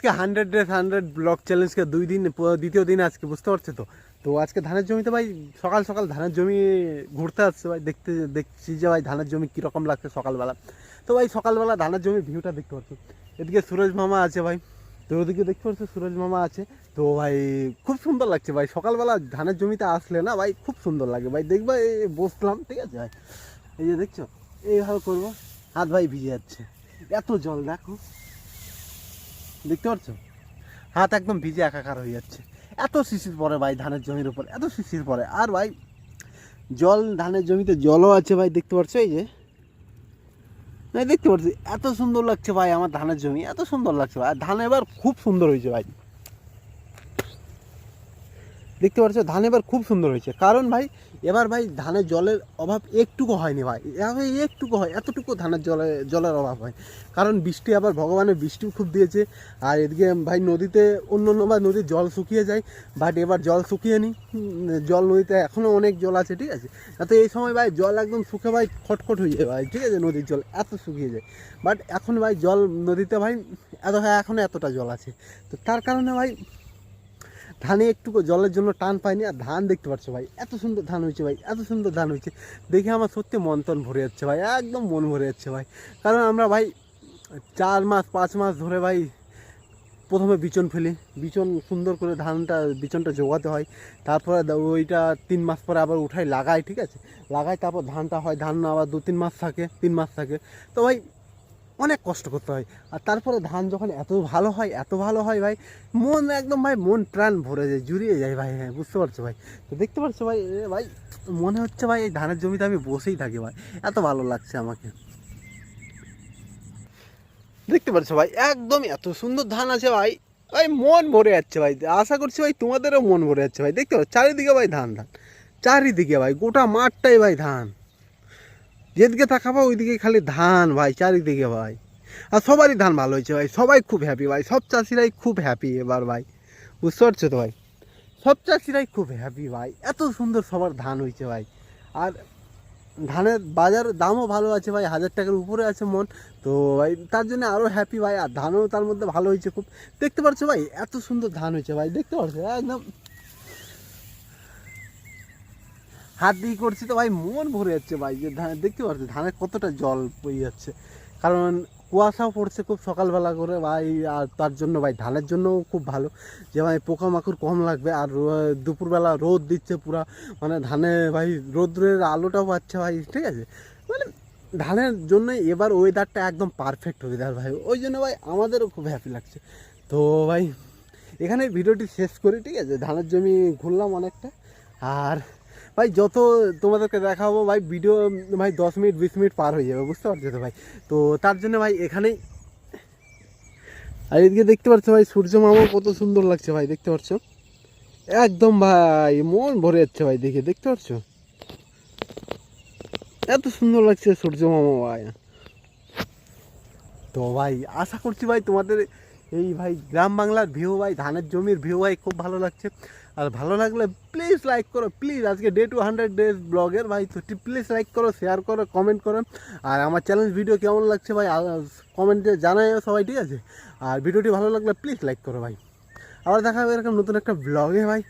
আজকে 100 days 100 blog চ্যালেঞ্জকে 2 দিন, দ্বিতীয় দিন আজকে, বুঝতে পারছো তো। তো আজকে ধানের জমিতে ভাই সকাল সকাল ধানের জমি ঘুরতে আসছে ভাই, দেখছি যে ভাই ধানের জমি কীরকম লাগছে সকালবেলা। তো ভাই সকালবেলা ধানের জমির ভিউটা দেখতে পাচ্ছ, এদিকে সুরজ মামা আছে ভাই, তো ওদিকে দেখতে পাচ্ছ সুরজ মামা আছে। তো ভাই খুব সুন্দর লাগছে ভাই, সকালবেলা ধানের জমিতে আসলে না ভাই খুব সুন্দর লাগে ভাই। দেখবা বসলাম, ঠিক আছে ভাই, এই যে দেখছো এইভাবে করবো, হাত ভাই ভিজে যাচ্ছে, এত জল দেখো, দেখতে পাচ্ছ হাত একদম ভিজে একাকার হয়ে যাচ্ছে। এত শিশির পড়ে ভাই ধানের জমির উপর, এত শিশির পড়ে। আর ভাই জল, ধানের জমিতে জলও আছে ভাই, দেখতে পাচ্ছ এই যে, দেখতে পাচ্ছি এত সুন্দর লাগছে ভাই আমার ধানের জমি, এত সুন্দর লাগছে ভাই। আর ধান এবার খুব সুন্দর হয়েছে ভাই, দেখতে পাচ্ছ ধান এবার খুব সুন্দর হয়েছে। কারণ ভাই এবার ভাই ধানের জলের অভাব একটুকু হয়নি ভাই, এভাবে একটুকু হয়, এতটুকু ধানের জলের অভাব হয়। কারণ বৃষ্টি, আবার ভগবানের বৃষ্টিও খুব দিয়েছে। আর এদিকে ভাই নদীতে অন্যবার নদীর জল শুকিয়ে যায়, বাট এবার জল শুকিয়ে নি, জল নদীতে এখনও অনেক জল আছে, ঠিক আছে। তো এই সময় ভাই জল একদম শুকে ভাই খটখট হয়ে যায় ভাই, ঠিক আছে, নদীর জল এত শুকিয়ে যায়। বাট এখন ভাই জল নদীতে ভাই এখনও এতটা জল আছে। তো তার কারণে ভাই ধানে একটু জলের জন্য টান পায়নি। আর ধান দেখতে পাচ্ছ ভাই এত সুন্দর ধান হয়েছে ভাই, এত সুন্দর ধান হয়েছে, দেখে আমার সত্যি মন টন ভরে যাচ্ছে ভাই, একদম মন ভরে যাচ্ছে ভাই। কারণ আমরা ভাই 4 মাস 5 মাস ধরে ভাই প্রথমে বিচন ফেলি, বিচন সুন্দর করে বিচনটা জোগাতে হয়, তারপরে ওইটা 3 মাস পরে আবার উঠাই লাগাই, ঠিক আছে, লাগাই, তারপর ধানটা হয়, ধান আবার 2-3 মাস থাকে, 3 মাস থাকে। তো ভাই অনেক কষ্ট করতে হয়। আর তারপরে ধান যখন এত ভালো হয়, এত ভালো হয় ভাই, মন একদম ভাই মন প্রাণ ভরে যায়, জুড়িয়ে যায় ভাই। হ্যাঁ বুঝতে পারছো ভাই। তো দেখতে পাচ্ছ ভাই ভাই মনে হচ্ছে ভাই এই ধানের জমিতে আমি বসেই থাকি ভাই, এত ভালো লাগছে আমাকে। দেখতে পাচ্ছ ভাই একদম এত সুন্দর ধান আছে ভাই, ভাই মন ভরে যাচ্ছে ভাই। আশা করছি ভাই তোমাদেরও মন ভরে যাচ্ছে ভাই। দেখতে পাচ্ছ চারিদিকে ভাই ধান ধান, চারিদিকে ভাই গোটা মাঠটাই ভাই ধান, যেদিকে তাকাবো ওইদিকে খালি ধান ভাই, চারিদিকে ভাই। আর সবারই ধান ভালো হয়েছে ভাই, সবাই খুব হ্যাপি ভাই, সব চাষিরাই খুব হ্যাপি এবার ভাই, বুঝতে পারছো তো ভাই, সব চাষিরাই খুব হ্যাপি ভাই, এত সুন্দর সবার ধান হয়েছে ভাই। আর ধানের বাজার দামও ভালো আছে ভাই, 1000 টাকার উপরে আছে মন। তো ভাই তার জন্য আরও হ্যাপি ভাই। আর ধানও তার মধ্যে ভালো হয়েছে খুব, দেখতে পাচ্ছ ভাই এত সুন্দর ধান হয়েছে ভাই, দেখতে পাচ্ছ একদম হাত দিয়ে করছি তো ভাই মন ভরে যাচ্ছে ভাই। যে ধান দেখতে পাচ্ছি ধানে কতটা জল বয়ে যাচ্ছে, কারণ কুয়াশাও পড়ছে খুব সকালবেলা করে ভাই। আর তার জন্য ভাই ধানের জন্যও খুব ভালো যে ভাই পোকামাকড় কম লাগবে। আর দুপুরবেলা রোদ দিচ্ছে পুরা, মানে ধানে ভাই রোদ্রের আলোটাও পাচ্ছে ভাই, ঠিক আছে, মানে ধানের জন্য এবার ওয়েদারটা একদম পারফেক্ট ওয়েদার ভাই। ওই জন্য ভাই আমাদেরও খুব হ্যাপি লাগছে। তো ভাই এখানে ভিডিওটি শেষ করি, ঠিক আছে, ধানের জমি ঘুরলাম অনেকটা। আর ভাই যত তোমাদেরকে দেখাবো ভাই ভিডিও ভাই 10 মিনিট 20 মিনিট পার হয়ে যাবে, বুঝতে পারছো তো ভাই। তো তার জন্য ভাই এখানেই, আর এদিকে দেখতে পাচ্ছ ভাই সূর্য মামা কত সুন্দর লাগছে ভাই, দেখতে পাচ্ছ একদম ভাই মন ভরে যাচ্ছে ভাই দেখে, দেখতে পাচ্ছ এত সুন্দর লাগছে সূর্য মামা ভাই। তো ভাই আশা করছি ভাই তোমাদের এই ভাই গ্রাম বাংলার ভিউ ভাই, ধানের জমির ভিউ ভাই খুব ভালো লাগছে। আর ভালো লাগলে প্লিজ লাইক করো, প্লিজ। আজকে ডে টু 100 ডেজ ব্লগের ভাই, তো প্লিজ লাইক করো, শেয়ার করো, কমেন্ট করো। আর আমার চ্যালেঞ্জ ভিডিও কেমন লাগছে ভাই কমেন্টে জানাই সবাই, ঠিক আছে। আর ভিডিওটি ভালো লাগলে প্লিজ লাইক করো ভাই। আবার দেখা হবে এরকম নতুন একটা ব্লগে ভাই।